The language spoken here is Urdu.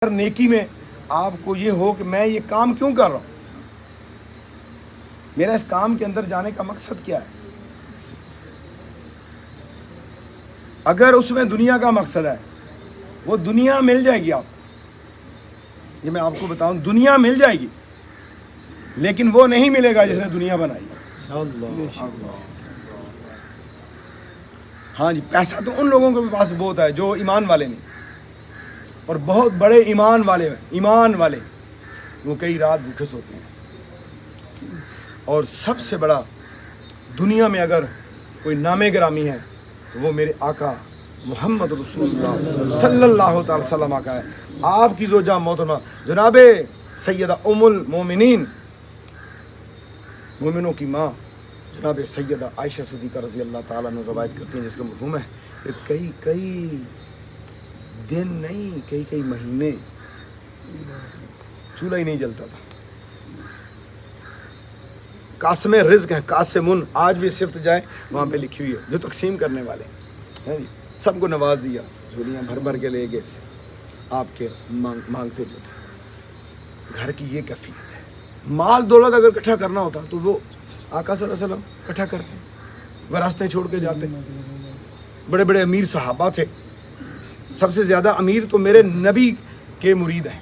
نیکی میں آپ کو یہ ہو کہ میں یہ کام کیوں کر رہا ہوں، میرا اس کام کے اندر جانے کا مقصد کیا ہے. اگر اس میں دنیا کا مقصد ہے، وہ دنیا مل جائے گی. آپ یہ میں آپ کو بتاؤں، دنیا مل جائے گی لیکن وہ نہیں ملے گا جس نے دنیا بنائی ہے. ہاں جی، پیسہ تو ان لوگوں کے پاس بہت ہے جو ایمان والے نہیں، اور بہت بڑے ایمان والے وہ کئی رات بھوکے سوتے ہیں. اور سب سے بڑا دنیا میں اگر کوئی نام گرامی ہے تو وہ میرے آقا محمد رسول اللہ صلی اللہ تعالی وسلم آقا ہے. آپ کی زوجہ محترمہ جناب سیدہ ام المومنین، مومنوں کی ماں جناب سیدہ عائشہ صدیقہ رضی اللہ تعالیٰ عنہ روایت کرتی ہیں، جس کا مفہوم ہے کہ کئی دن نہیں، کئی مہینے چولہا ہی نہیں جلتا تھا. قاسم رزق ہیں، قاسمن، آج بھی صفت جائے وہاں پہ لکھی ہوئی ہے، جو تقسیم کرنے والے ہیں. سب کو نواز دیا، جھولیاں بھر کے لے گئے آپ کے مانگتے جو تھے. گھر کی یہ کیفیت ہے. مال دولت اگر اکٹھا کرنا ہوتا تو وہ آقا صلی اللہ علیہ وسلم اکٹھا کرتے، وہ راستے چھوڑ کے جاتے. بڑے بڑے امیر صحابہ تھے، سب سے زیادہ امیر تو میرے نبی کے مرید ہیں.